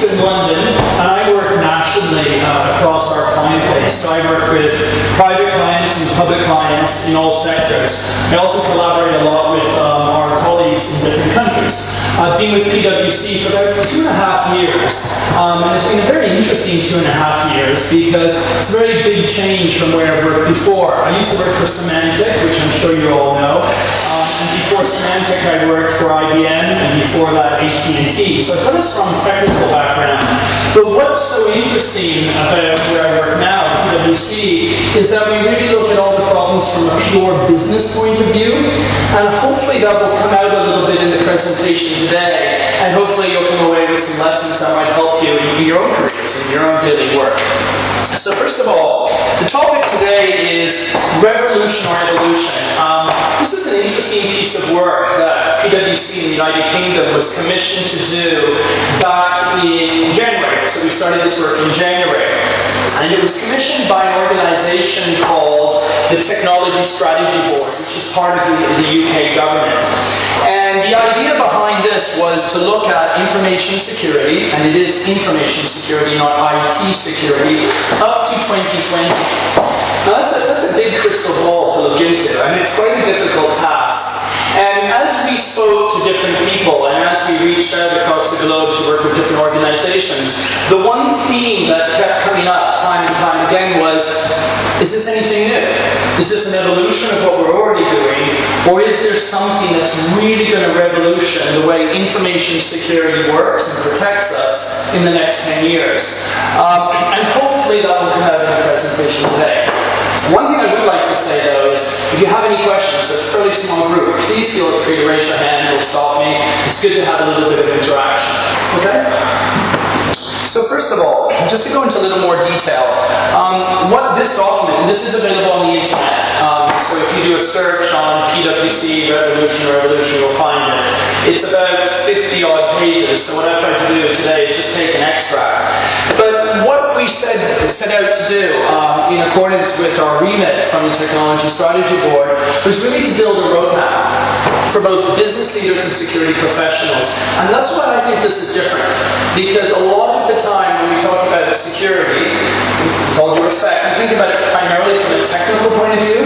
based in London, and I work nationally across our client base. So I work with private clients and public clients in all sectors. I also collaborate a lot with our colleagues in different countries. I've been with PwC for about 2.5 years, and it's been a very interesting 2.5 years because it's a very big change from where I worked before. I used to work for Symantec, which I'm sure you all know, and before Symantec I worked for IBM, and before that AT&T. So I've got a strong technical background. But what's so interesting about where I work now at PwC is that we really look at all the problems from a pure business point of view, and hopefully that will come out a little bit in the presentation today, and hopefully you'll come away with some lessons that might help you in your own careers, in your own daily work. So first of all, the topic today is revolution or evolution. This is an interesting piece of work that PwC in the United Kingdom was commissioned to do back in January. So we started this work in January. And it was commissioned by an organization called the Technology Strategy Board, which is part of the UK government. And the idea behind this was to look at information security, and it is information security, not IT security, up to 2020. Now that's a big crystal ball to look into, and it's quite a difficult task. And as we spoke to different people, and as we reached out across the globe to work with different organizations, the one theme that kept coming up time and time again was, is this anything new? Is this an evolution of what we're already doing? Or is there something that's really going to revolution the way information security works and protects us in the next 10 years? And hopefully that will come out in the presentation today. One thing I would like to say though is, if you have any questions, so it's a fairly small group, please feel free to raise your hand, it'll stop me. It's good to have a little bit of interaction. Okay? So first of all, just to go into a little more detail, what this document, and this is available on the internet, so if you do a search on PwC Revolution, you'll find it. It's about 50 odd pages, so what I've tried to do today is just take an extract. But what we set out to do, in accordance with our remit from the Technology Strategy Board, was really to build a roadmap for both business leaders and security professionals. And that's why I think this is different. Because a lot of the time when we talk about security, with all due respect, we think about it primarily from a technical point of view.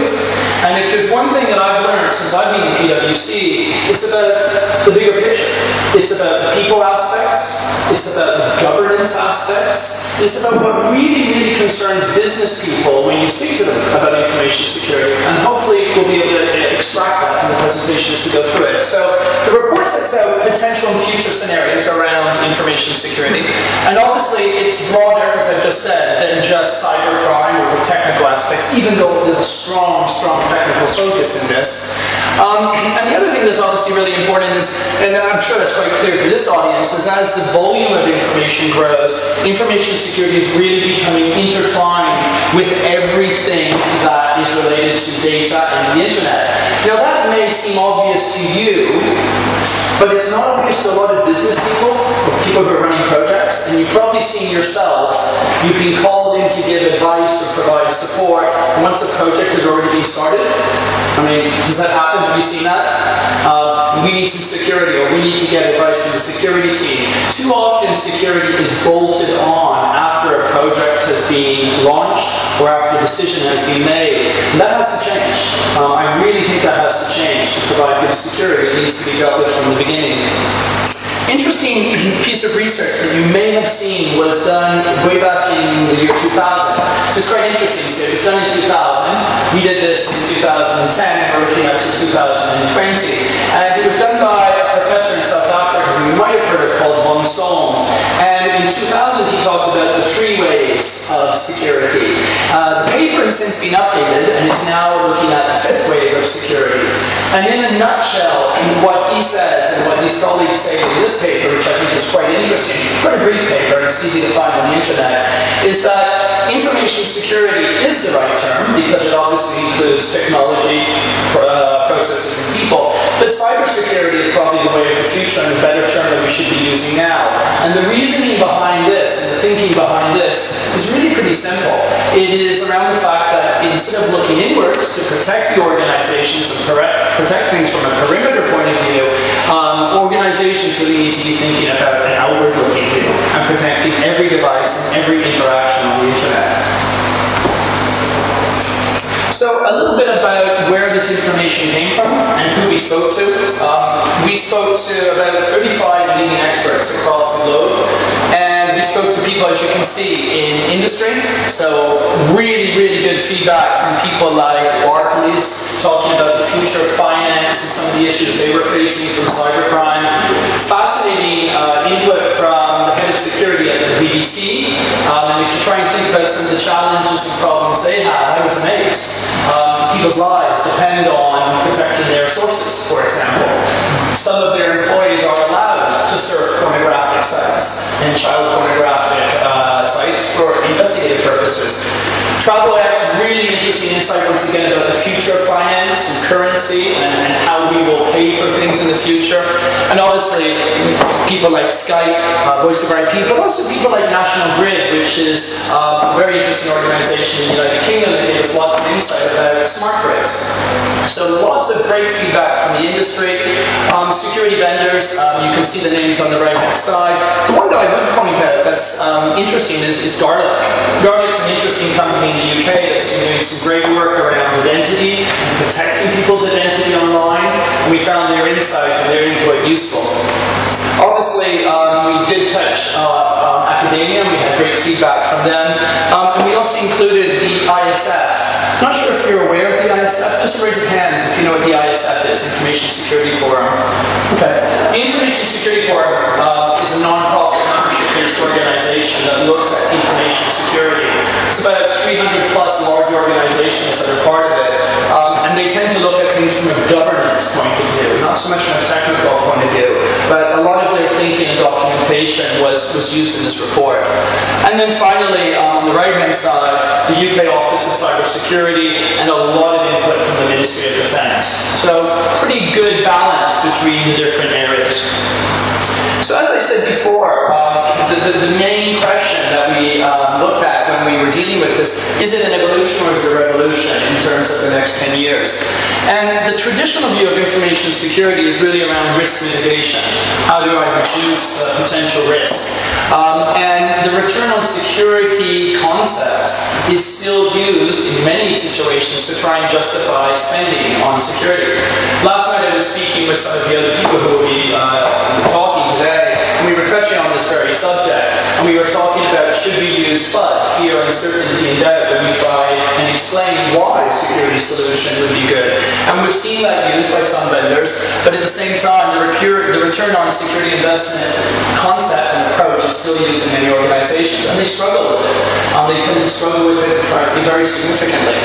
And if there's one thing that I've learned since I've been in PwC, it's about the bigger picture. It's about the people aspects. It's about the governance aspects. It's about what really, really concerns business people when you speak to them about information security. And hopefully we'll be able to extract that from the presentation as we go through it. So the report sets out potential and future scenarios around information security. And obviously it's broader, as I've just said, than just cybercrime or the technical aspects, even though there's a strong, strong technical focus in this. And the other thing that's obviously really important is, and I'm sure that's quite clear to this audience, is as the volume of information grows, information security is really becoming intertwined with everything that is related to data and the internet. Now that may seem obvious to you, but it's not obvious to a lot of business people, or people who are running projects, and you've probably seen yourself, you've been called in to give advice or provide support once a project has already been started. I mean, does that happen? Have you seen that? We need some security, or we need to get advice from the security team. Too often security is bolted on after a project has been launched or after a decision has been made. And that has to change. I really think that has to change to provide good security. It needs to be dealt with from the beginning. Interesting piece of research that you may have seen was done way back in the year 2000. So it's quite interesting. So it was done in 2000. We did this in 2010. We're looking up to 2020. And it was done by a professor in South Africa who you might have heard of called Bonsom. And in 2000 he talked about the 3 ways of security. The paper has since been updated and it's now looking at the 5th wave of security. And in a nutshell, what he says and what his colleagues say in this paper, which I think is quite interesting, quite a brief paper, it's easy to find on the internet, is that information security is the right term because it obviously includes technology, processes, and people. But cybersecurity is probably the way of the future and a better term that we should be using now. And the reasoning behind this, and the thinking behind this, is really pretty simple. It is around the fact that instead of looking inwards to protect the organizations and protect things from a perimeter point of view, organizations really need to be thinking about an outward-looking view and protecting every device and every interaction on the internet. So a little bit about where this information came from and who we spoke to. We spoke to about 35 leading experts across the globe, and we spoke to people, as you can see, in industry. So really, really good feedback from people like Barclays, talking about the future of finance and some of the issues they were facing from cybercrime. Fascinating input from the head of security at the BBC. And if you try and think about some of the challenges and problems they had, I was amazed. People's lives depend on protecting their sources, for example. Some of their employees are allowed to surf pornographic sites and child pornographic sites for investigative purposes. TravelX, really interesting insight once again about the future of finance and currency and how we will pay for things in the future. And obviously, people like Skype, Voice of IP, but also people like National Grid, which is a very interesting organization in the United Kingdom that gave us lots of insight about smart grids. So lots of great feedback from the industry. Security vendors, you can see the names on the right-hand side. The one that I would point out that's interesting is Garlic. Garlic's an interesting company in the UK that's been doing some great work around identity and protecting people's identity online. And we found their insight and their input useful. Obviously, we did touch academia. We had great feedback from them. And we also included the ISF. Not sure if you're aware of the ISF. Just raise your hands if you know what the ISF is, Information Security Forum. Okay. The Information Security Forum is a non-profit membership-based organization that looks at information security. It's about 300 plus large organizations that are part of it. And they tend to look at things from a governance point of view, not so much from a technical point of view. But a lot of their thinking and documentation was used in this report. And then finally, on the right-hand side, the UK Office of Cybersecurity and a lot of input from the Ministry of Defence. So pretty good balance between the different areas. So as I said before, the main question that we looked at when we were dealing with this, is it an evolution or is it a revolution in terms of the next 10 years? And the traditional view of information security is really around risk mitigation. How do I reduce potential risk? And the return on security concept is still used in many situations to try and justify spending on security. Last night I was speaking with some of the other people who will be talking today, and we were touching on this very subject, and we were talking about should we use FUD, fear, uncertainty, and doubt, when we try and explain why a security solution would be good. And we've seen that used by some vendors, but at the same time, the return on security investment concept and approach is still used in many organizations, and they struggle with it. They tend to struggle with it, frankly, very significantly.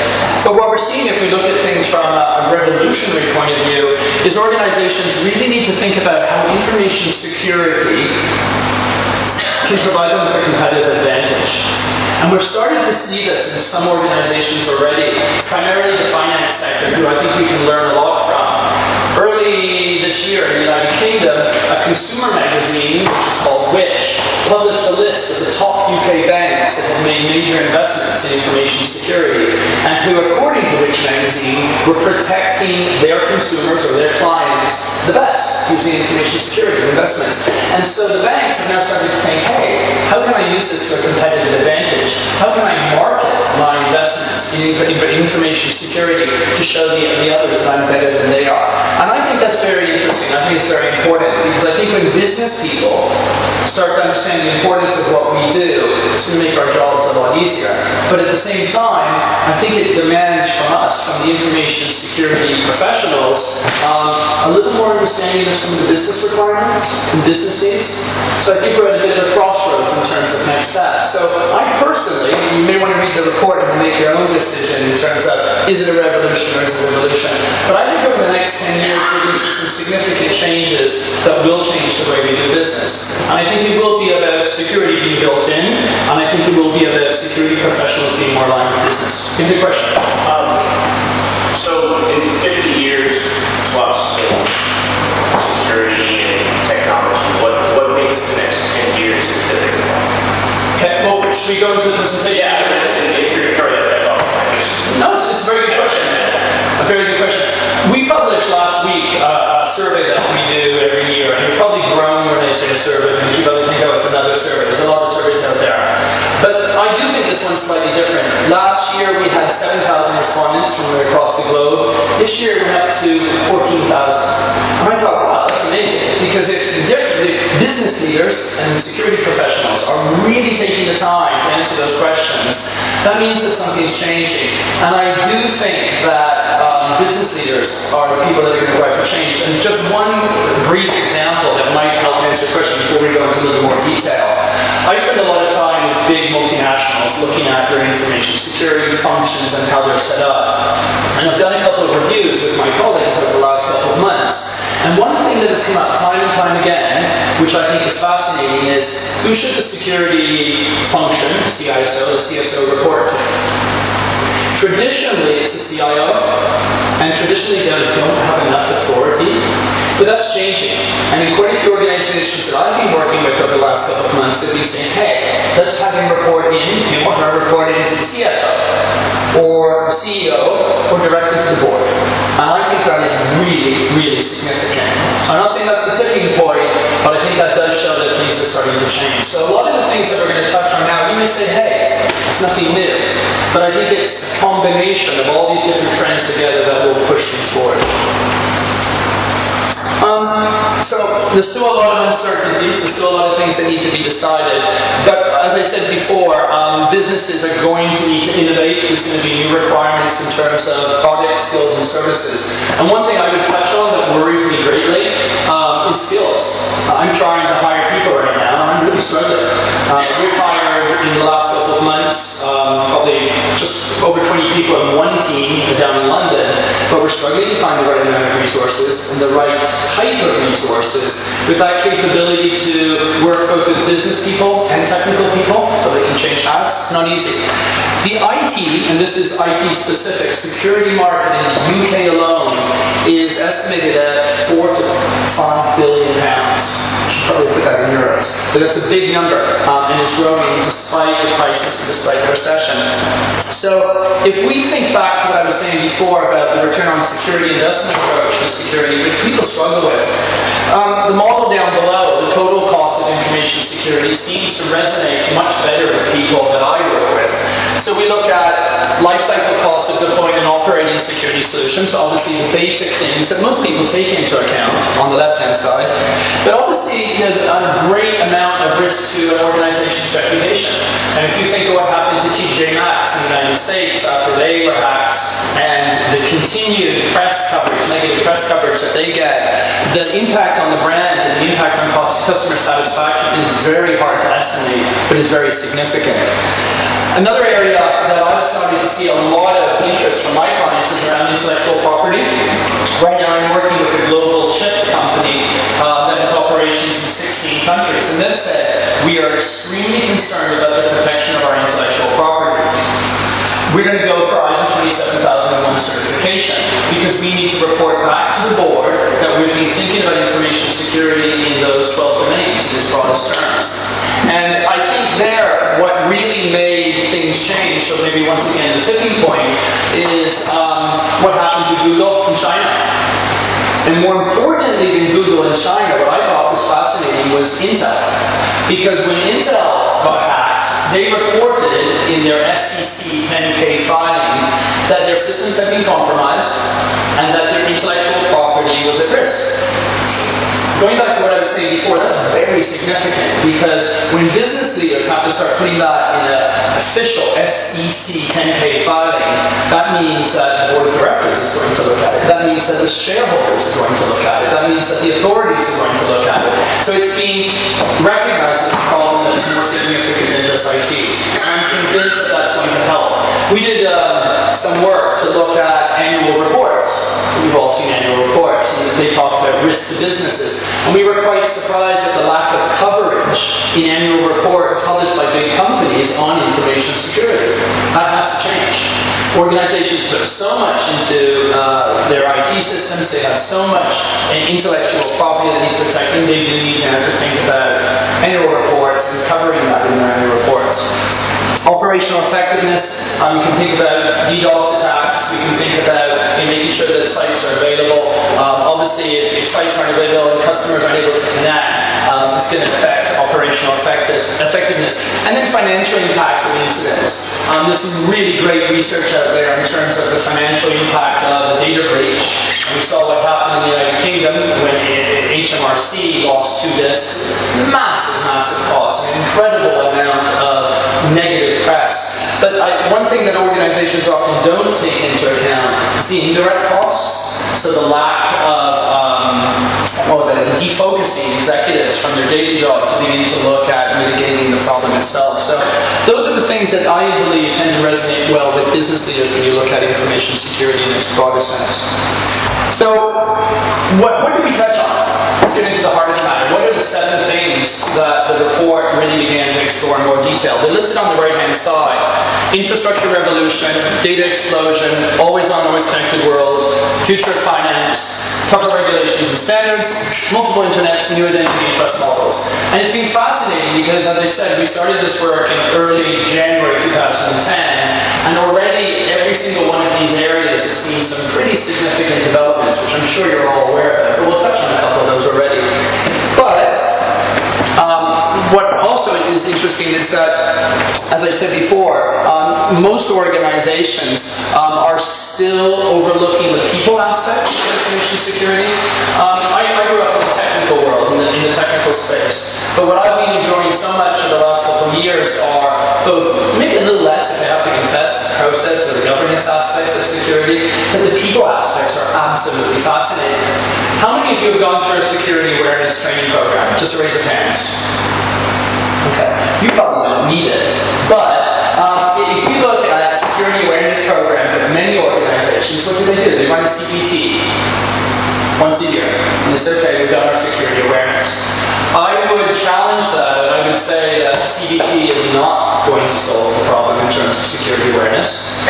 But what we're seeing, if we look at things from a revolutionary point of view, is organizations really need to think about how information security can provide them with a competitive advantage. And we're starting to see this in some organizations already, primarily the finance sector, who I think we can learn a lot from. Early this year in the United Kingdom, a consumer magazine, which is called Which, published a list of the top UK banks that have made major investments in information security, and who, according to Which magazine, were protecting their consumers or their clients the best using information security investments. And so the banks have now started to think, hey, how can I use this to a competitive advantage? How can I market my investments in information security to show the others that I'm better than they are? And I think that's very interesting. I think it's very important, because I think when business people start to understand the importance of what we do, it's going to make our jobs a lot easier. But at the same time, I think it demands from us, from the information security professionals, a little more understanding of some of the business requirements and business needs. So I think we're at a bit of a crossroads in terms of next steps. So I personally, you may want to read the report and make your own decision in terms of, is it a revolution or is it a revolution? But I think over the next 10 years, we're going to see some significant changes that will change the way we do business. And I think it will be about security being built in, and I think it will be about security professionals being more aligned with business. Give me a question. So in 50 years plus of security and technology, what makes the next 10 years specific? Okay, well, should we go into the presentation? Yeah, if you're correct, that's awesome. No, it's a very good question. A very good question. We published last week a survey that we do every year, and you're probably grown when I say a survey, because you probably think, oh, it's another survey. There's a lot of this one's slightly different. Last year we had 7,000 respondents from across the globe. This year we went up to 14,000. And I thought, wow, that's amazing. Because if business leaders and security professionals are really taking the time to answer those questions, that means that something's changing. And I do think that business leaders are the people that are going to drive the change. And just one brief example that might help answer your question before we go into a little more detail. I spend a lot of time with big multinationals looking at their information security functions and how they're set up. And I've done a couple of reviews with my colleagues over the last couple of months. And one thing that has come up time and time again, which I think is fascinating, is who should the security function, the CSO report to? Traditionally, it's a CIO, and traditionally they don't have enough authority, but that's changing. And in quite a few organizations that I've been working with over the last couple of months, they've been saying, hey, let's have him report in, him or her report into the CFO, or the CEO, or directly to the board. And I think that is really, really significant. I'm not saying that's the tipping point, but I think that does show that things are starting to change. So a lot of the things that we're going to touch on now, you may say, hey, it's nothing new. But I think it's a combination of all these different trends together that will push things forward. So there's still a lot of uncertainties, there's still a lot of things that need to be decided. But as I said before, businesses are going to need to innovate. There's going to be new requirements in terms of product, skills, and services. And one thing I would touch on that worries me greatly is skills. I'm trying to hire people right now, and I'm really struggling. We've hired in the last couple of months probably just over 20 people in one team down in London, but we're struggling to find the right amount of resources and the right type of resources with that capability to work both as business people and technical people so they can change hats. It's not easy. The IT, and this is IT specific, security market in the UK alone is estimated at £4 to £5 billion. Probably put that in euros. But that's a big number, and it's growing despite the crisis and despite the recession. So if we think back to what I was saying before about the return on security investment approach to security, which people struggle with, the model down below, the total cost of information security, seems to resonate much better with people that I work with. So we look at lifecycle costs of deploying and operating security solutions, obviously the basic things that most people take into account on the left-hand side, but obviously there's a great amount of risk to an organization's reputation. And if you think of what happened to TJ Maxx in the United States after they were hacked, and the continued press coverage, negative press coverage that they get, the impact on the brand and the impact on customer satisfaction is very hard to estimate, but is very significant. Another area that I've started to see a lot of interest from my clients is around intellectual property. Right now I'm working with a global chip company that has operations in 16 countries, and they've said we are extremely concerned about the protection of our intellectual property. We're going to go for ISO 27001 certification because we need to report back to the board that we've been thinking about information security in those 12 domains in its broadest terms. And I think there, what really made things change, so maybe once again the tipping point, is what happened to Google in China. And more importantly than Google in China, what I thought was fascinating was Intel. Because when Intel got hacked, they reported in their SEC 10K filing that their systems had been compromised and that their intellectual property was at risk. Going back to what I was saying before, that's very significant because when business leaders have to start putting that in an official SEC 10K filing, that means that the board of directors is going to look at it. That means that the shareholders are going to look at it. That means that the authorities are going to look at it. So it's being recognized as a problem that's more significant than just IT. And I'm convinced that that's going to help. We did some work to look at annual reports. We've all seen annual reports, and they talk about risk to businesses. And we were quite surprised at the lack of coverage in annual reports published by big companies on information security. That has to change. Organizations put so much into their IT systems, they have so much intellectual property that needs protecting, they do need now to think about annual reports and covering that in their annual reports. Operational effectiveness, we can think about DDoS attacks, we can think about making sure that sites are available. Obviously, if sites aren't available and customers aren't able to connect, it's going to affect operational operational effectiveness. And then financial impacts of incidents. There's some really great research out there in terms of the financial impact of a data breach. And we saw what happened in the United Kingdom when HMRC lost 2 disks. Massive cost, an incredible amount of negative press. But one thing that organizations often don't take into account is the indirect costs. So the lack of, or the defocusing executives from their daily job to begin to look at mitigating the problem itself. So those are the things that I believe tend to resonate well with business leaders when you look at information security in its broader sense. So what did we touch on? Let's get into the heart of the matter. What are the 7 things that the report really began to explore in more detail? They're listed on the right-hand side. Infrastructure revolution, data explosion, always on, always connected world, future of finance, tougher regulations and standards, multiple internets, new identity and trust models. And it's been fascinating because, as I said, we started this work in early January 2010, and already every single one of these areas has seen some pretty significant developments, which I'm sure you're all aware of, but we'll touch on a couple of those already. But what also is interesting is that, as I said before, most organizations are still overlooking the people aspect of information security. I grew up in the technical world, in the technical space, but what I've been enjoying so much over the last couple of years are both, maybe a little less if I have to confess, the process or the governance aspects of security, but the people aspects are absolutely fascinating. How many of you have gone through a security awareness training program? Just raise your hands. Okay, you probably don't need it, but if you look at security awareness programs at many organizations, what do? They run a CPT once a year, and they say, okay, we've done our security awareness. I would challenge that, and I would say that CPT is not going to solve the problem in terms of security awareness.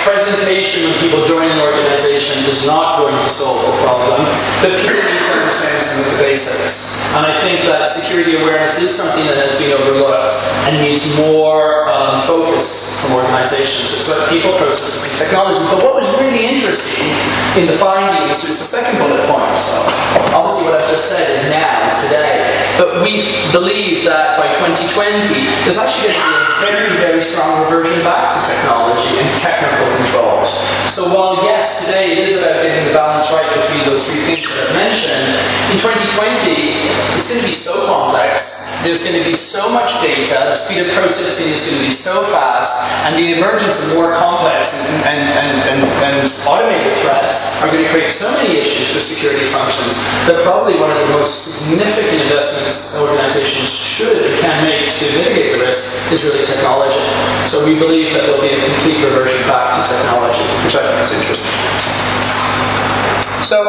Presentation when people join an organization is not going to solve the problem, but people need to understand some of the basics. And I think that security awareness is something that has been overlooked and needs more focus from organizations. It's about people, processes, and technology. But what was really interesting in the findings was the second bullet point. So obviously what I've just said is now, it's today. But we believe that by 2020, there's actually going to be a very strong reversion back to technology and technical controls. So while yes, today it is about getting the balance right between those 3 things that I've mentioned, in 2020, it's going to be so complex, there's going to be so much data, the speed of processing is going to be so fast, and the emergence of more complex and automated threats are going to create so many issues for security functions that probably one of the most significant investments organizations should and can make to mitigate the risk is really technology. So we believe that there'll be a complete reversion back to technology, which I think is interesting. So,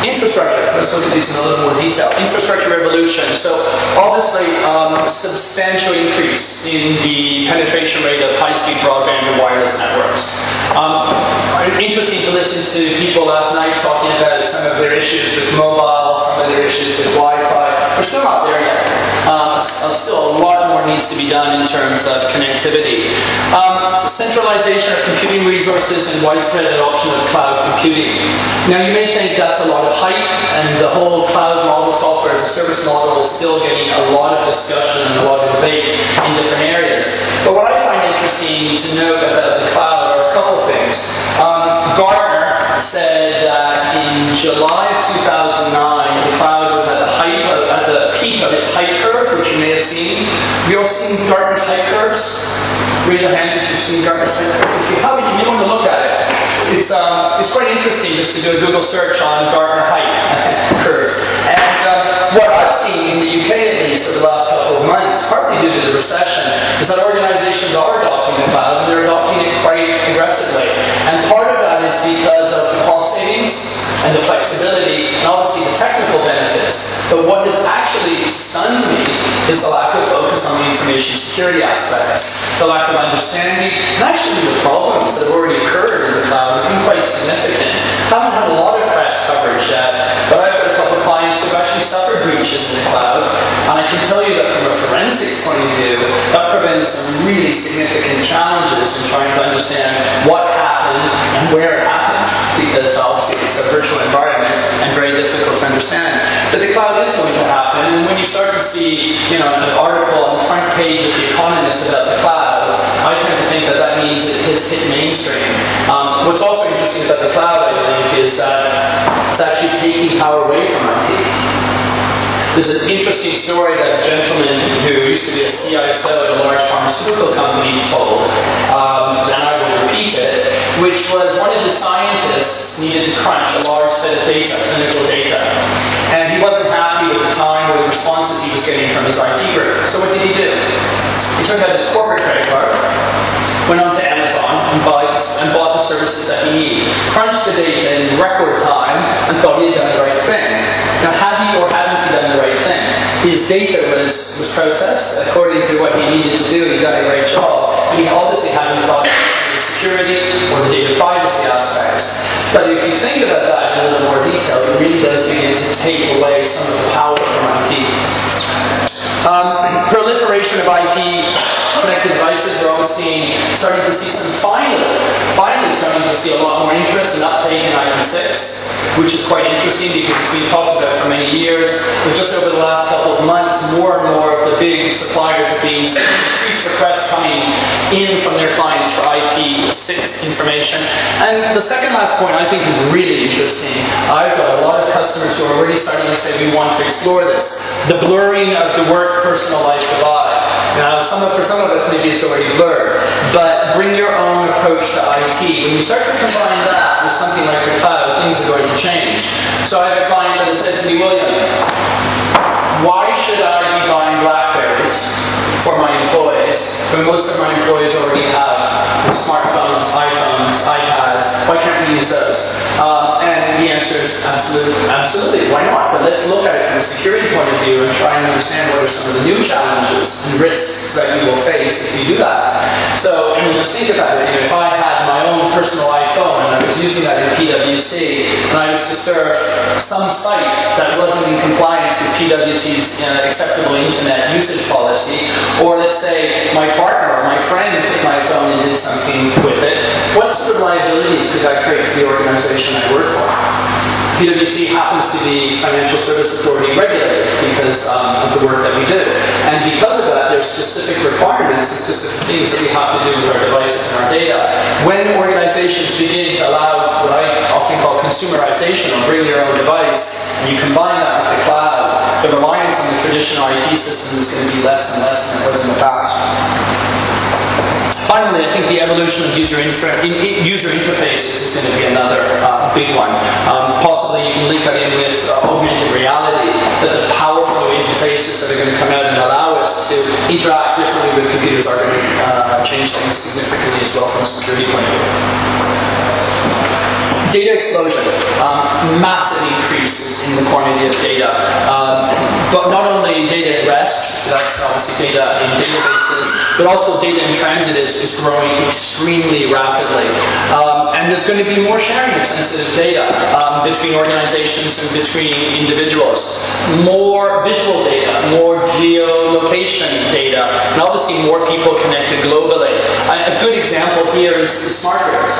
infrastructure. Let's look at these in a little more detail. Infrastructure revolution. So, obviously, substantial increase in the penetration rate of high-speed broadband and wireless networks. Interesting to listen to people last night talking about some of their issues with mobile, some of their issues with Wi-Fi. We're still not there yet. Still a lot more needs to be done in terms of connectivity. Centralization of computing resources and widespread adoption of cloud computing. Now you may think that's a lot of hype, and the whole cloud model, software as a service model, is still getting a lot of discussion and a lot of debate in different areas. But what I find interesting to note about the cloud are a couple of things. Gartner said that in July of 2009, the cloud was at the peak of its hype curve, which you may have seen. Have you all seen Gartner's hype curves? Raise your hands if you've seen Gartner's hype curves. If you haven't, you may want to look at it. It's quite interesting just to do a Google search on Gartner hype curves. And what I've seen in the UK, at least, over the last couple of months, partly due to the recession, is that organizations are adopting the cloud, and they're adopting it quite aggressively. And part of that is because of the cost savings and the flexibility, and obviously the technical benefits. But what has actually stunned me is the lack of focus on the information security aspects, the lack of understanding, and actually the problems that have already occurred in the cloud have been quite significant. Haven't had a lot of press coverage yet, but I've got a couple of clients who have actually suffered breaches in the cloud, and I can tell you that from a forensics point of view, that prevents some really significant challenges in trying to understand what happened and where it happened, because obviously it's a virtual environment and very difficult to understand. But the cloud is going to happen, and when you you start to see, you know, an article on the front page of The Economist about the cloud, I tend to think that that means it has hit mainstream. What's also interesting about the cloud, I think, is that it's actually taking power away from IT. There's an interesting story that a gentleman who used to be a CISO at a large pharmaceutical company told, and I will repeat it, which was one of the scientists needed to crunch a large set of data, clinical data, and he wasn't happy with the time or the responses he was getting from his IT group. So what did he do? He took out his corporate credit card, went on to Amazon and bought the services that he needed, crunched the data in record time, and thought he had done the right thing. Now, had he or hadn't he done the right thing? His data was processed according to what he needed to do. He done a great job, and he obviously hadn't thought of the security or the data privacy aspects. But if you think about that in a little more detail, it really does begin to take away some of the power from IT. Proliferation of IP connected devices, we're always starting to see some finally starting to see a lot more interest and uptake in IP6, which is quite interesting because it's been talked about for many years. But just over the last couple of months, more and more of the big suppliers are being increased requests coming in from their clients for IP6 information. And the second last point I think is really interesting. I've got a lot of customers who are already starting to say we want to explore this. The blurring of the work-personal life divide. Now, for some of us, maybe it's already blurred, but bring your own approach to IT. When you start to combine that with something like the cloud, things are going to change. So I have a client that has said to me, William, why should I be buying BlackBerries for my employees when most of my employees already have smartphones, iPhones, iPads? Why can't we use those? And the answer is absolutely, why not? But let's look at it from a security point of view and try and understand what are some of the new challenges and risks that you will face if you do that. So, and just think about it, if I had my own personal iPhone and I was using that in PwC and I was to serve some site that wasn't in compliance with PwC's acceptable internet usage policy, or let's say my partner or my friend took my phone and did something with it, what sort of liabilities could that create for the organization I work for? PwC happens to be Financial Service Authority regulated because of the work that we do. And because of that, there's specific requirements and specific things that we have to do with our devices and our data. When organizations begin to allow what I often call consumerization, or bring your own device, and you combine that with the cloud, the reliance on the traditional IT system is going to be less and less than it was in the past. Finally, I think the evolution of user interfaces is going to be another big one. Possibly you can link that in with augmented reality, that the powerful interfaces that are going to come out and allow us to interact differently with computers are going to change things significantly as well from a security point of view. Data explosion, massive increases in the quantity of data, but not only data at rest, that's obviously data in databases, but also data in transit is growing extremely rapidly. And there's going to be more sharing of sensitive data between organizations and between individuals. More visual data, more geolocation data, and obviously more people connected globally. A good example here is the smart grids.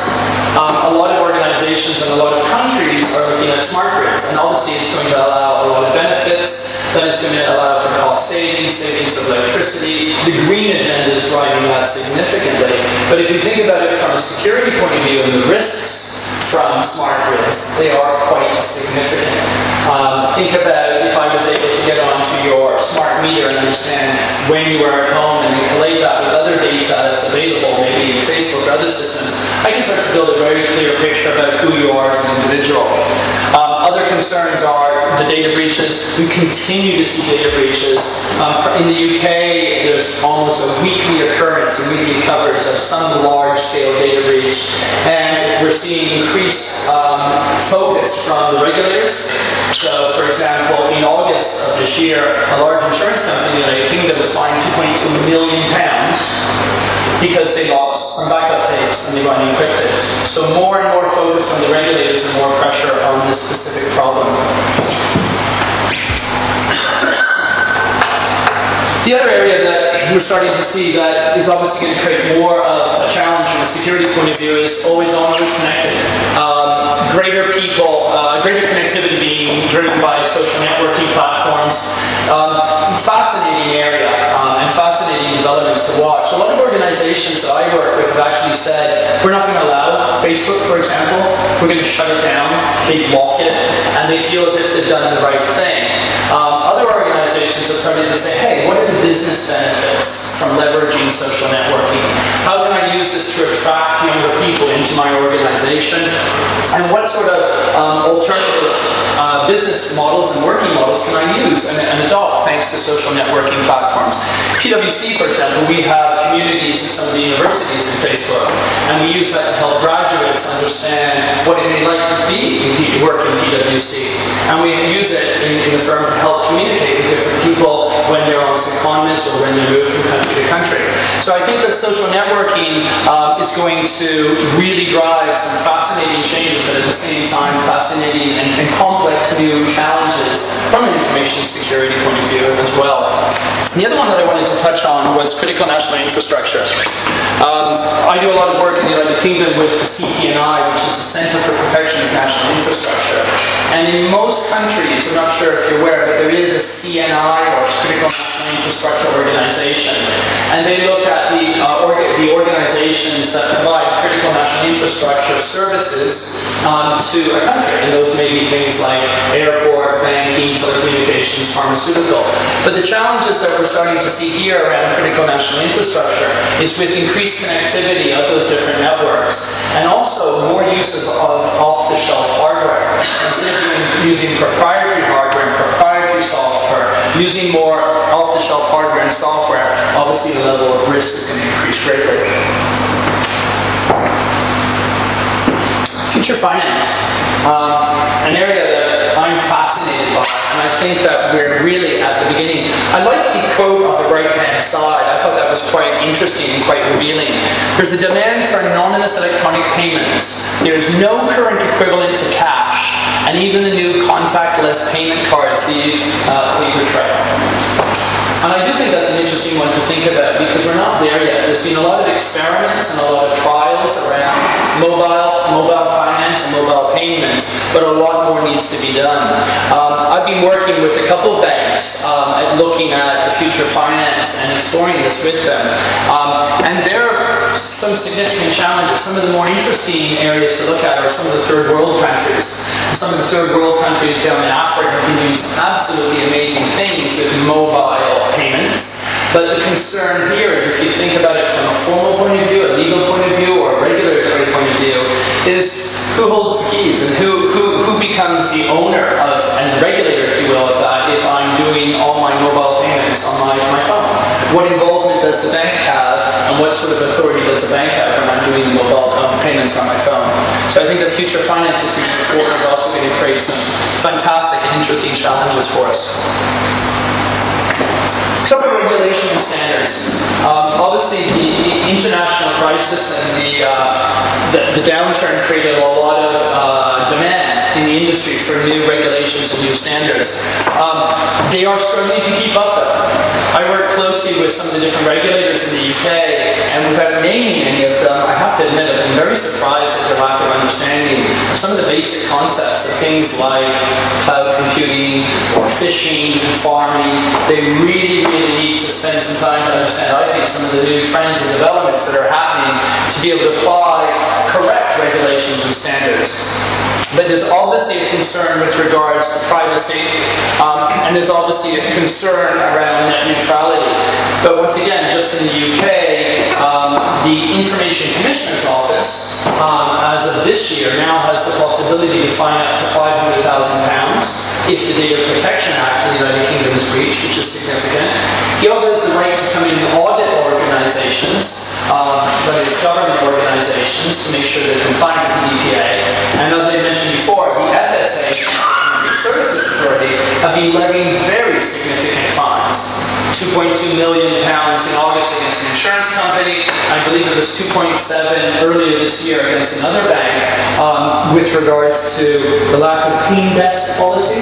A lot of organizations and a lot of countries are looking at smart grids, and obviously it's going to allow a lot of benefits. That is going to allow for cost savings of electricity. The green agenda is driving that significantly. But if you think about it from a security point of view and the risks from smart grids, they are quite significant. Think about if I was able to get onto your smart meter and understand when you were at home and collate that with other data that's available, maybe in Facebook or other systems, I can start to build a very clear picture about who you are as an individual. Other concerns are the data breaches. We continue to see data breaches. In the UK, there's almost a weekly occurrence, a weekly coverage of some large-scale data breach, and we're seeing increased focus from the regulators. So, for example, in August of this year, a large insurance company in the United Kingdom was fined £2.2 million because they lost some backup tapes and they got encrypted. So more and more focus from the regulators and more pressure on this specific problem. The other area that we're starting to see that is obviously going to create more of a challenge from a security point of view is always on, always connected. Greater connectivity being driven by social networking platforms. Fascinating area and fascinating developments to watch. A lot of organizations that I work with have actually said, we're not going to allow Facebook, for example, we're going to shut it down, they block it, and they feel as if they've done the right thing. Other organizations have started to say, hey, what are the business benefits from leveraging social networking? How can I use this to attract younger people into my organization? And what sort of alternative business models and working models can I use and adopt thanks to social networking platforms? PwC, for example, we have communities in some of the universities in Facebook, and we use that to help graduates understand what it may like to work in PwC. And we use it in the firm to help communicate with different people when they're on secondments or when they move from country to country. So I think that social networking is going to really drive some fascinating changes, but at the same time fascinating and complex new challenges from an information security point of view as well. The other one that I wanted to touch on was critical national infrastructure. I do a lot of work in the United Kingdom with the CPNI, which is the Centre for Protection of National Infrastructure. And in most countries, I'm not sure if you're aware, but there is a CNI, or Critical National Infrastructure Organization. And they look at the organizations that provide critical national infrastructure services to a country. And those may be things like airport, banking, telecommunications, pharmaceutical. But the challenges that we're starting to see here around critical national infrastructure is with increased connectivity of those different networks, and also more uses of off-the-shelf hardware. Instead of using proprietary hardware and proprietary software, using more off-the-shelf hardware and software, obviously the level of risk is going to increase greatly. Future finance, an area that I'm fascinated by, and I think that we're really at the beginning. I like the quote on the right-hand side. I thought that was quite interesting and quite revealing. There's a demand for anonymous electronic payments. There's no current equivalent to cash, and even the new contactless payment cards leave a paper trail. And I do think that's an interesting one to think about, because we're not there yet. There's been a lot of experiments and a lot of trials around mobile finance and mobile payments, but a lot more needs to be done. I've been working with a couple of banks at looking at the future of finance and exploring this with them. And there are some significant challenges. Some of the more interesting areas to look at are some of the third world countries. Some of the third world countries down in Africa have been doing some absolutely amazing things with mobile payments. But the concern here is, if you think about it from a formal point of view, a legal point of view, or a regulatory point of view, is who holds the keys and who becomes the owner of, and the regulator, if you will, of that, if I'm doing all my mobile payments on my phone. What involvement does the bank have, and what sort of authority does the bank have when I'm doing mobile payments on my phone? So I think that future finance as we move forward is also going to create some fantastic and interesting challenges for us. Some of the regulation and standards. Obviously, the international crisis and the downturn created a lot of demand in the industry for new regulations and new standards. They are struggling to keep up though. I work closely with some of the different regulators in the UK, and without naming any of them, I have to admit I've been very surprised at their lack of understanding of some of the basic concepts of things like cloud computing or phishing and farming. They really need to spend some time to understand, I think, some of the new trends and developments that are happening to be able to apply correct regulations and standards. But there's obviously a concern with regards to privacy, and there's obviously a concern around net neutrality. But once again, just in the UK, the Information Commissioner's Office, as of this year, now has the possibility to fine up to £500,000 if the Data Protection Act in the United Kingdom is breached, which is significant. He also has the right to come in and audit organizations, that is government organizations, to make sure they're compliant with the DPA. And as I mentioned before, the FSA, the Services Authority, have been levying very significant fines. £2.2 million in August against an insurance company. I believe it was 2.7 earlier this year against another bank with regards to the lack of clean desk policy.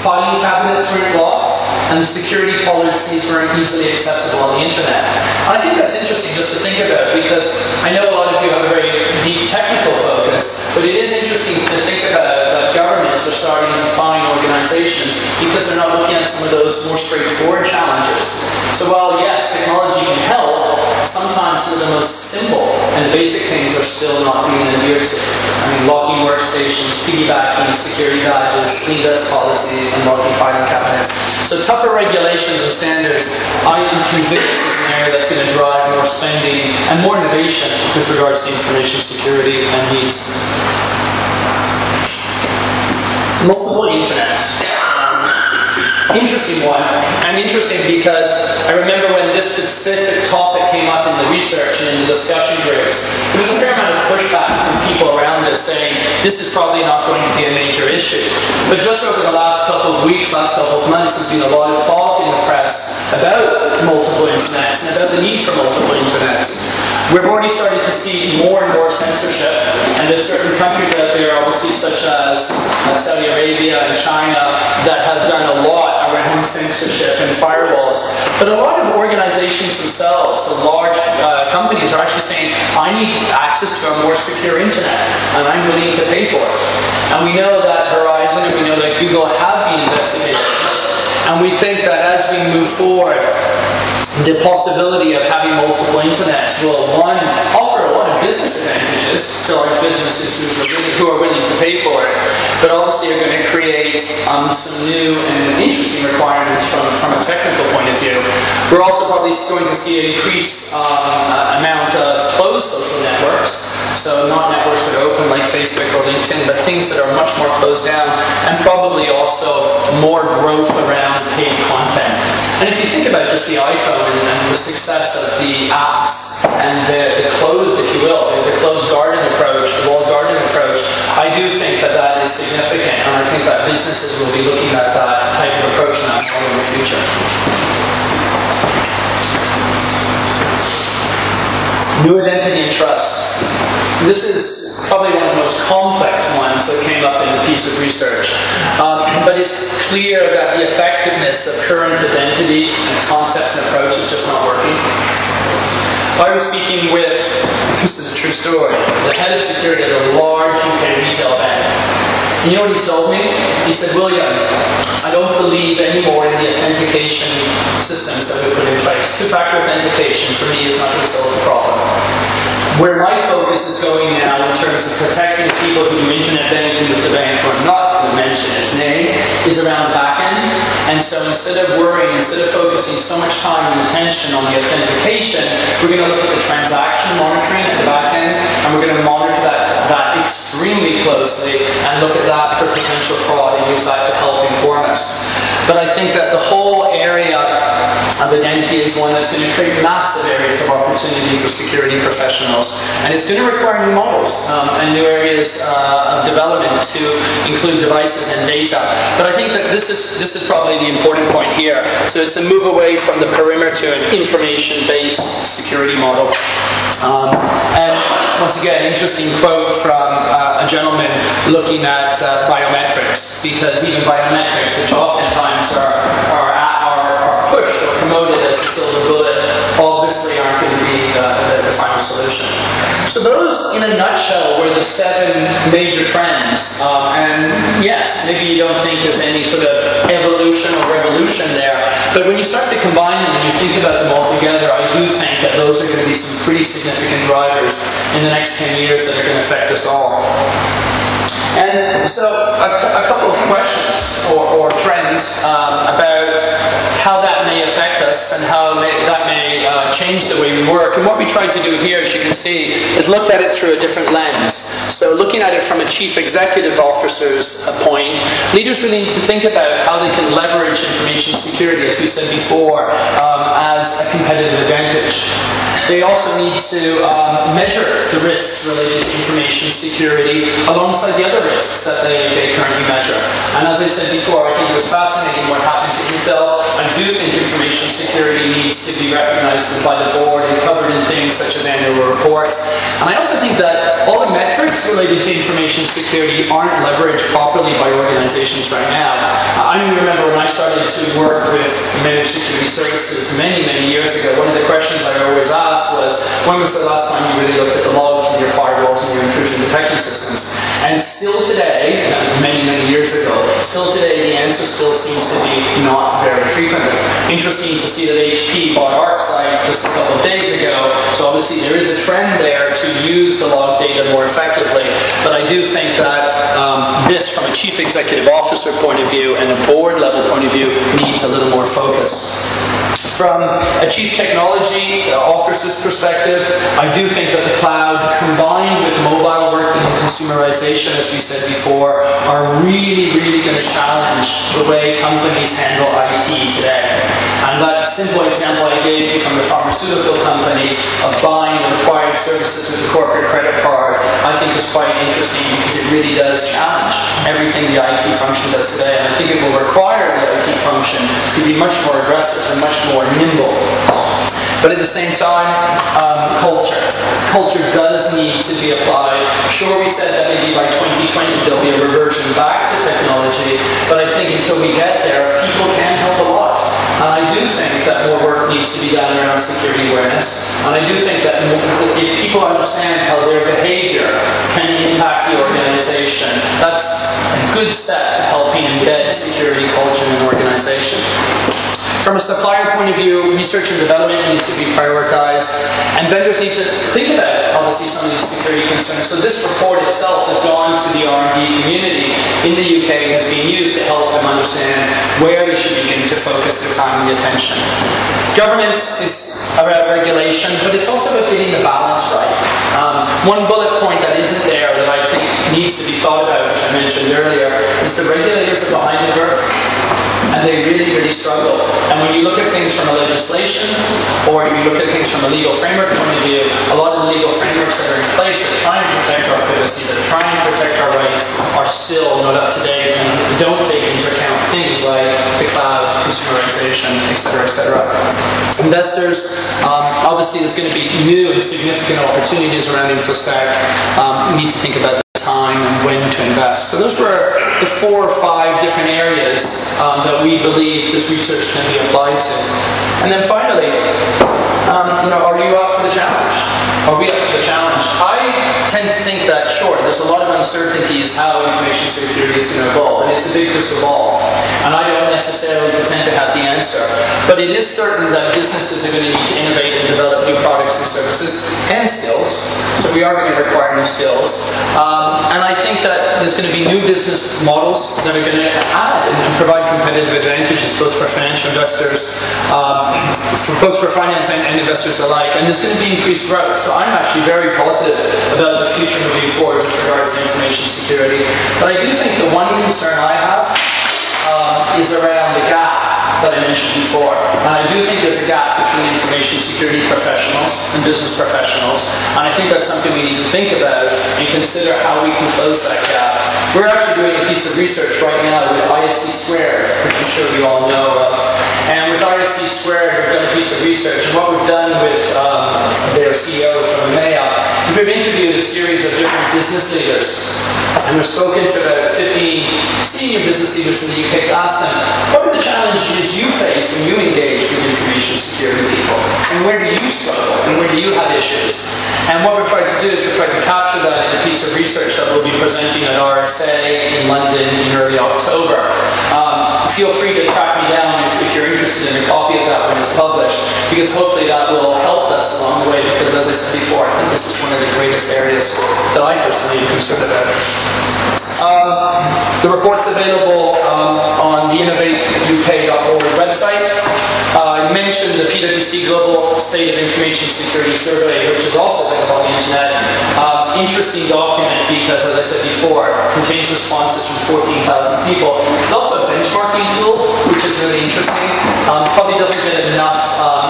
Filing cabinets were blocked. and the security policies weren't easily accessible on the internet. I think that's interesting just to think about, because I know a lot of you have a very deep technical focus, but it is interesting to think about that governments are starting to find organizations because they're not looking at some of those more straightforward challenges. So while yes, technology can help, sometimes some of the most simple and basic things are still not being adhered to. I mean, locking workstations, piggybacking, security badges, clean desk policy, and locking filing cabinets. So tougher regulations and standards, I am convinced, is an area that's going to drive more spending and more innovation with regards to information security and needs. Multiple internets. Interesting one, and interesting because I remember when this specific topic came up in the research and in the discussion groups, there was a fair amount of pushback from people around us saying this is probably not going to be a major issue. But just over the last couple of weeks, last couple of months, there's been a lot of talk in the press about multiple internets and about the need for multiple internets. We're already starting to see more and more censorship, and there's certain countries out there, obviously such as Saudi Arabia and China, that have done a lot around censorship and firewalls. But a lot of organizations themselves, so large companies, are actually saying, I need access to a more secure internet, and I'm willing to pay for it. And we know that Verizon and we know that Google have been investigating this, and we think that as we move forward, the possibility of having multiple internets will, one, offer a lot of business advantages to large businesses who are willing to pay for it, but obviously are going to create some new and interesting requirements from a technical point of view. We're also probably going to see an increased amount of closed social networks, so not networks that are open like Facebook or LinkedIn, but things that are much more closed down, and probably also more growth around paid content. And if you think about just the iPhone and the success of the apps and the closed, if you will, the closed garden approach, the walled garden approach, I do think that that is significant, and I think that businesses will be looking at that type of approach now in the future. New identity and trust. This is probably one of the most complex ones that came up in the piece of research. But it's clear that the effectiveness of current identity and concepts and approach is just not working. I was speaking with, this is a true story, the head of security at a large UK retail bank. And you know what he told me? He said, William, I don't believe anymore in the authentication systems that we put in place. Two-factor authentication for me is not going to solve the problem. Where my focus is going now in terms of protecting people who do internet banking with the bank who are not going to mention his name is around the back end. And so instead of worrying, instead of focusing so much time and attention on the authentication, we're going to look at the transaction monitoring at the back end, and we're going to monitor that extremely closely and look at that for potential fraud and use that to help inform us. But I think that the whole area of identity is one that's going to create massive areas of opportunity for security professionals, and it's going to require new models and new areas of development to include devices and data. But I think that this is probably the important point here. So it's a move away from the perimeter to an information-based security model. And once again, interesting quote from a gentleman looking at biometrics, because even biometrics, which oftentimes are pushed or promoted as the silver bullet, obviously aren't going to be the final solution. So those, in a nutshell, were the 7 major trends. And yes, maybe you don't think there's any sort of evolution or revolution there, but when you start to combine them and you think about them all together, I do think that those are going to be some pretty significant drivers in the next 10 years that are going to affect us all. And so a couple of questions or trends about how that may affect us and how that may change the way we work. And what we tried to do here, as you can see, is look at it through a different lens. So looking at it from a chief executive officer's point, leaders really need to think about how they can leverage information security, as we said before, as a competitive advantage. They also need to measure the risks related to information security alongside the other risks that they currently measure. And as I said before, I think it was fascinating what happened to Intel. I do think information security needs to be recognized by the board and covered in things things such as annual reports. And I also think that all the metrics related to information security aren't leveraged properly by organizations right now. I remember when I started to work with managed security services many, many years ago, one of the questions I always asked was, when was the last time you really looked at the logs of your firewalls and your intrusion detection systems? And still today, that was many, many years ago, still today the answer still seems to be not very frequently. Interesting to see that HP bought ArcSight just a couple of days ago, so obviously there is a trend there to use the log data more effectively, but I do think that this, from a chief executive officer point of view and a board level point of view, needs a little more focus. From a chief technology officer's perspective, I do think that the cloud, combined with mobile working and consumerization, as we said before, are really, really going to challenge the way companies handle IT today. And that simple example I gave you from the pharmaceutical company of buying the required services with the corporate credit card, I think is quite interesting because it really does challenge everything the IT function does today. And I think it will require the IT function to be much more aggressive and much more nimble. But at the same time, culture. Culture does need to be applied. Sure, we said that maybe by 2020 there'll be a reversion back to technology, but I think until we get there, people can help a lot. And I do think that more work needs to be done around security awareness. And I do think that if people understand how their behavior can impact the organization, that's a good step to helping embed security culture in an organization. From a supplier point of view, research and development needs to be prioritized, and vendors need to think about, obviously, some of these security concerns. So this report itself has gone to the R&D community in the UK and has been used to help them understand where they should begin to focus their time and attention. Governance is about regulation, but it's also about getting the balance right. One bullet point that isn't there that I think needs to be thought about, which I mentioned earlier, is the regulators are behind the curve. And they really, really struggle. And when you look at things from a legislation, or you look at things from a legal framework point of view, a lot of the legal frameworks that are in place that try and protect our privacy, that try and protect our rights, are still not up to date and don't take into account things like the cloud, consumerization, etc., etc. Investors, obviously there's going to be new and significant opportunities around InfoStack. We need to think about time and when to invest. So those were the 4 or 5 different areas that we believe this research can be applied to. And then finally, are you up for the challenge? Are we up for the challenge? I tend to think that, sure, there's a lot of uncertainty as how information security is going to evolve, and it's a big crystal ball, and I don't necessarily pretend to have the answer. But it is certain that businesses are going to need to innovate and develop new products and services and skills. So we are going to require new skills. And I think that there's going to be new business models that are going to add and provide competitive advantages both for financial investors, both for finance and investors alike. And there's going to be increased growth. So I'm actually very positive about the future moving forward with regards to information security. But I do think the one concern I have is around the gap that I mentioned before. And I do think there's a gap between information security professionals and business professionals. And I think that's something we need to think about and consider how we can close that gap. We're actually doing a piece of research right now with ISC Squared, which I'm sure you all know of. And with ISC Squared, we've done a piece of research. And what we've done with their CEO from EMEA is we've interviewed a series of different business leaders. And we've spoken to about 15 senior business leaders in the UK to ask them, what are the challenges you face when you engage with information security people? And where do you struggle? And where do you have issues? And what we're trying to do is we're trying to capture that in a piece of research that we'll be presenting at RSA in London in early October. Feel free to track me down if you're interested in a copy of that when it's published, because hopefully that will help us along the way, because as I said before, I think this is one of the greatest areas that I personally am concerned about. The report's available on the innovateuk.org website. I mentioned the PwC Global State of Information Security Survey, which is also available on the internet. Interesting document because, as I said before, it contains responses from 14,000 people. It's also a benchmarking tool, which is really interesting. Probably doesn't get enough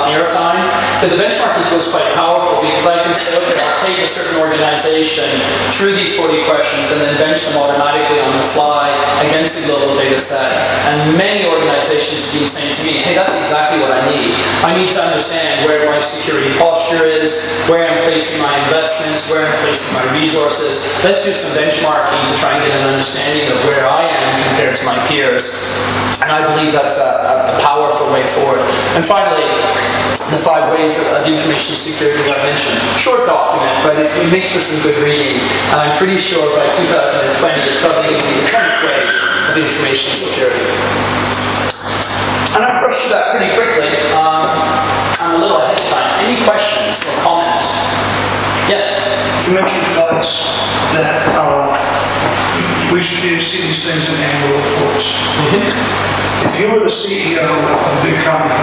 airtime. But the benchmarking tool is quite powerful because I can say, okay, I'll take a certain organization through these 40 questions and then bench them automatically on the fly against the global data set. And many organizations have been saying to me, hey, that's exactly what I need. I need to understand where my security posture is, where I'm placing my investments, where I'm placing my resources. Let's do some benchmarking to try and get an understanding of where I am compared to my peers. And I believe that's a powerful way forward. And finally, the 5 ways of information security that I mentioned. Short document, but it makes for some good reading. And I'm pretty sure by 2020 it's probably going to be the 10th wave of information security. And I've rushed through that pretty quickly. I'm a little ahead of time. Any questions or comments? Yes? You mentioned twice that we should see these things in annual reports. If you were the CEO of a big company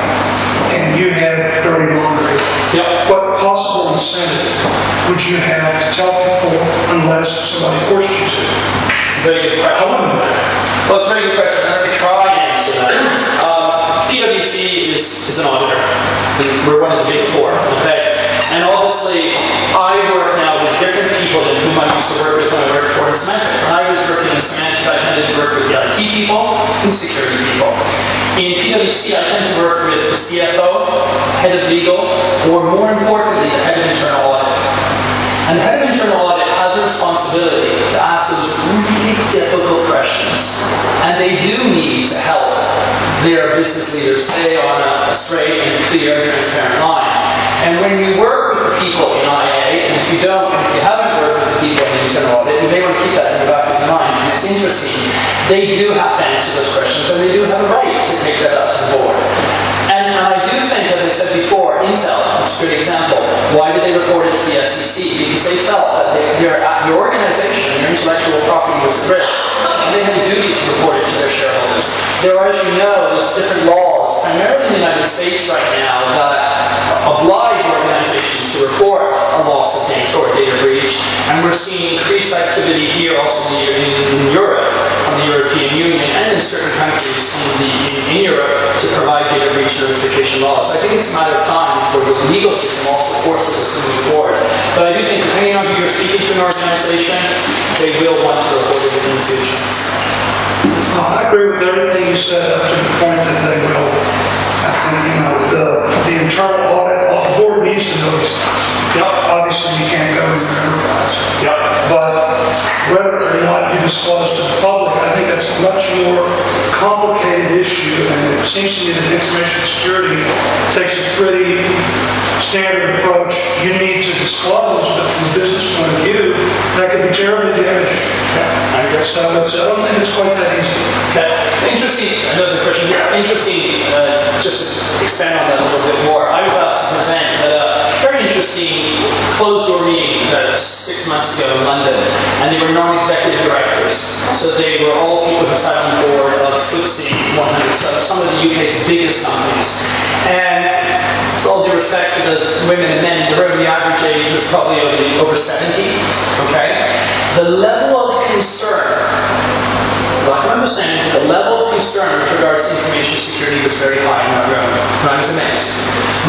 and you had dirty laundry, what possible incentive would you have to tell people unless somebody forced you to? It's a very good question. Well, it's a very good question. Let me try and answer that. PwC is an auditor. We're one of the big 4. Okay? And obviously, I work now with different people than whom I used to work with when I worked for in Symantec. When I was working in Symantec, I tended to work with the IT people and security people. In PwC, I tend to work with the CFO, head of legal, or more importantly, the head of internal audit. And the head of internal audit has a responsibility to ask those really difficult questions. And they do need to help their business leaders stay on a straight and clear and transparent line. And when you work with the people in IA, and if you don't, and if you haven't worked with the people in the internal audit, you may want to keep that in the back of your mind, because it's interesting. They do have to answer those questions, and they do have a right to take that up to the board. And I do think, as I said before, Intel, which is a good example, why did they report it to the SEC? Because they felt that your organization, your intellectual property was at risk, and they had a duty to report it to their shareholders. There are, as you know, there's different laws, primarily in the United States right now, that oblige organizations to report a loss of data or data breach, and we're seeing increased activity here also in Europe, from the European Union, and in certain countries in Europe to provide data breach notification laws. So I think it's a matter of time before the legal system also forces us to move forward. But I do think, depending on who you're speaking to an organization, they will want to report it in the future. I agree with everything you said up to the point that they will. I think, the internal audit, the board needs to know these things. Obviously, you can't go in your enterprise. But whether or not you disclose to the public, I think that's a much more complicated issue, and it seems to me that information security takes a pretty standard approach. You need to disclose, but from a business point of view, that could be terribly damaging. So I don't think it's quite that easy. Interesting, and there's a question here. Interesting, just to expand on that a little bit more, I was asked to present at a very interesting closed-door meeting 6 months ago in London, and they were non-executive directors. So they were all people who sat on board of FTSE 100, so some of the UK's biggest companies. And with all due respect to those women and men, the average age was probably over 70, okay? The level of concern, I understand the level of concern with regards to information security was very high in that room, and I was amazed.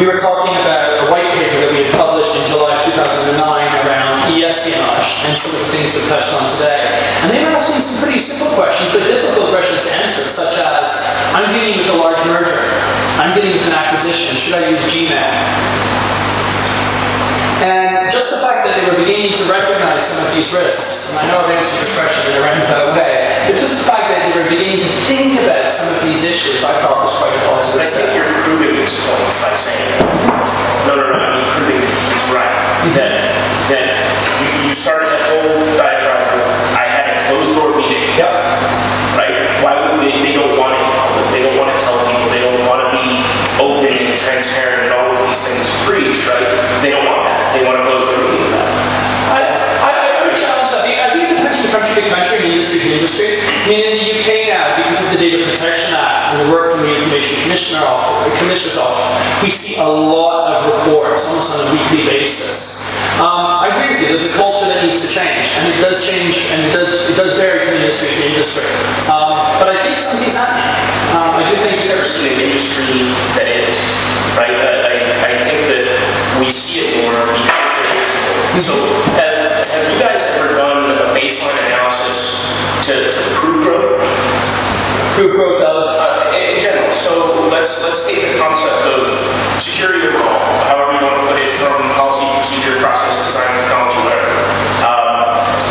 We were talking about a white paper that we had published in July 2009 around e-espionage and some of the things we've touched on today. And they were asking some pretty simple questions, but difficult questions to answer, such as, I'm dealing with a large merger, I'm dealing with an acquisition, should I use Gmail? And just the fact that they were beginning to recognize some of these risks, and I know I've answered your question in a roundabout way, but just the fact that they were beginning to think about some of these issues, I thought was quite a positive step. I think you're proving this point by saying, no, I'm proving it's right. That you started that whole diatribe with, I had a closed-door meeting. Right? Why would they don't want it public? They don't want to tell people. They don't want to be open and transparent and all of these things preached, right? They don't want that. They want to close their meeting about it. I would challenge that. I think it depends on country to country and industry to industry. I mean, in the UK now, because of the Data Protection Act and the work from the Information Commissioner's Office, we see a lot of reports almost on a weekly basis. I agree with you. There's a culture that needs to change, and it does change, and it does vary from industry to industry. But I think something's happening. I do think there's an industry that is, right? I think that So have you guys ever done a baseline analysis to prove growth? Prove growth of? In general. So let's take the concept of security overall, however you want to put it, from policy, procedure, process, design, technology, whatever,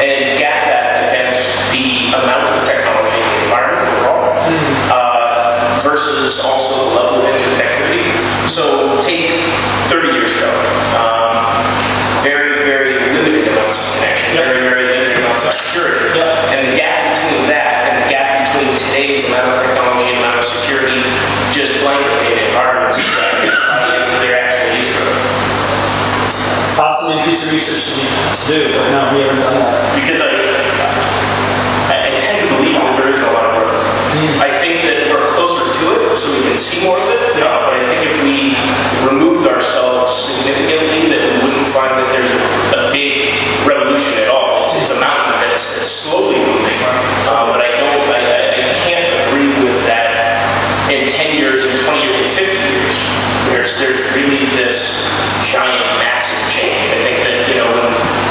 and gap that against the amount of technology in the environment overall, versus also the level of interconnectivity. So take 30 years ago, very, very limited amounts of connection, very, very limited amounts of security. And the gap between that and the gap between today's amount of technology and amount of security, just blankly in environments that there actually is growth. Fascinating piece of research to do, but no, we haven't done that. Because I tend to believe that there is a lot of growth. I think that we're closer to it, so we can see more of it. But I think if we removed ourselves significantly, that we wouldn't find that there's a big revolution at all. It's a mountain that's slowly moving. But I can't agree with that in 10 years, and 20 years, and 50 years. There's really this giant, massive change. I think that,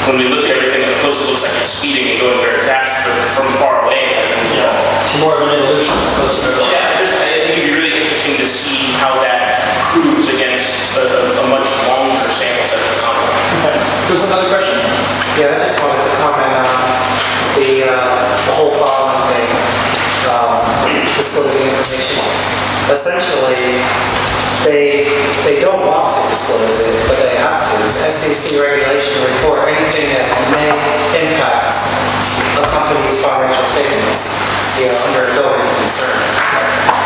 when we look at everything up close, it looks like it's speeding and going very fast, but from far away, it's more of an evolution as opposed to I think it'd be really interesting to see how that proves against a much longer sample set of content. Okay. There's another question? Yeah, I just wanted to comment on the whole following thing, disclosing information. Essentially, they don't want to disclose it, but they have to. It's SEC regulation report anything that may impact a company's financial statements, under going concern.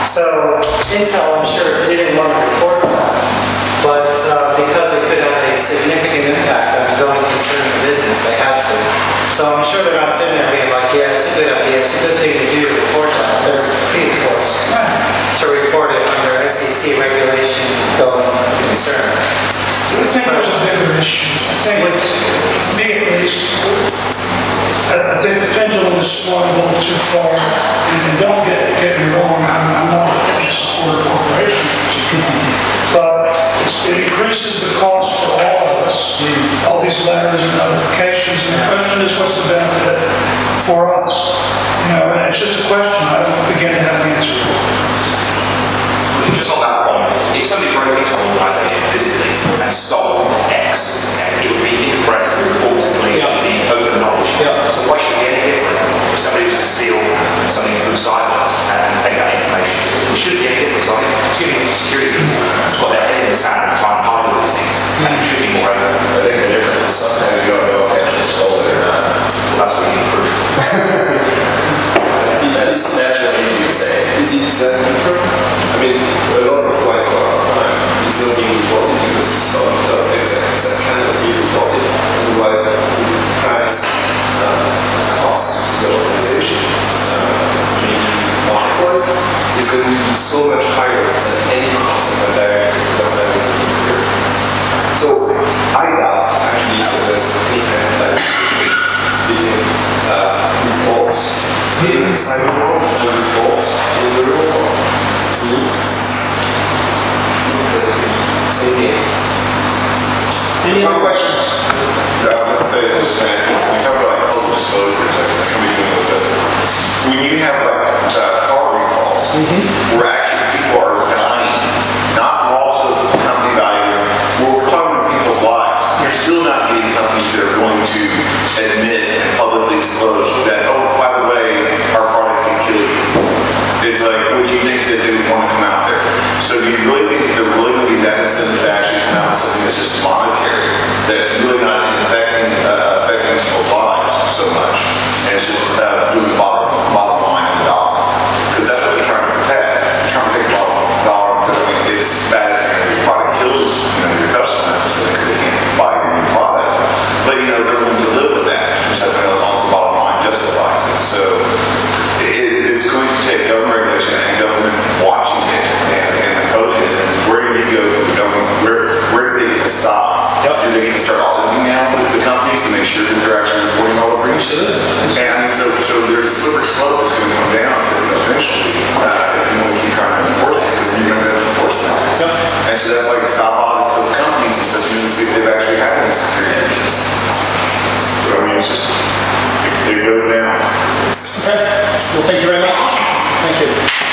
So Intel, I'm sure, didn't want to report that, but because it could have a significant impact on going concern in the business, they had to. So I'm sure they're not sitting there being like, yeah, it's a good idea, it's a good thing to do to report that. They're being forced to report it under SEC regulation going concern. I think there's a bigger issue. I think, for me at least, I think the pendulum is swung a little too far. And don't get me wrong, I'm not just support corporations, but it increases the cost for all of us. All these letters and notifications, and the question is, what's the benefit for us? And it's just a question. I don't begin to have an answer for it. Just on that point, if somebody broke into an organisation physically and stole X, it would be in the press, the reports, the police, it would be open knowledge. So why should it be any different if somebody was to steal something through silence and take that information? It shouldn't be any different. So I think too many security people have got their head in the sand and try and hide all these things. And it should be more open. I think the difference is sometimes you don't know if they actually stole it or not. Well, that's what you need proof. That's naturally easy to say. Is that different? I mean, a lot of crime is not being reported because it's not things that cannot be reported. Otherwise, that ties cost to the organization. Market-wise, is going to be so much higher than any cost of a direct cost that we can incur. So, I doubt actually that there's any kind of reports in the cyber world and reports in the real world. Any other questions? I would say this, man, we talk about full disclosure, when you have car recalls, where actually people are dying, not loss of company value, where we're talking about people's lives, you're still not getting companies that are going to admit and publicly disclose that, oh, by the way, our product can kill you. It's like, would you think that they would want to come out there? So do you really think that they're really going to be that incentive to actually come out with something that's just monetary, that's really not affecting people's lives so much, and it's just doing bottom line in the dollar? Because that's what they're trying to protect. They're trying to take bottom dollar, because it's bad if your product kills your customers, so they can't buy your new product. But they're willing to live with that, which I think also bottom line justifies it. So it's going to take government regulation and government watching it and imposing it. And where do you go with the government? Where do they get to stop? Do they get to start auditing now with the companies to make sure that they're actually reporting all the breaches? And I mean, so there's a slippery slope that's going to come down eventually if you want to keep trying to enforce it, because you're going to have enforcement. And so that's like a stop audit to the companies, because they've actually had any security breaches. Thank you very much. Thank you.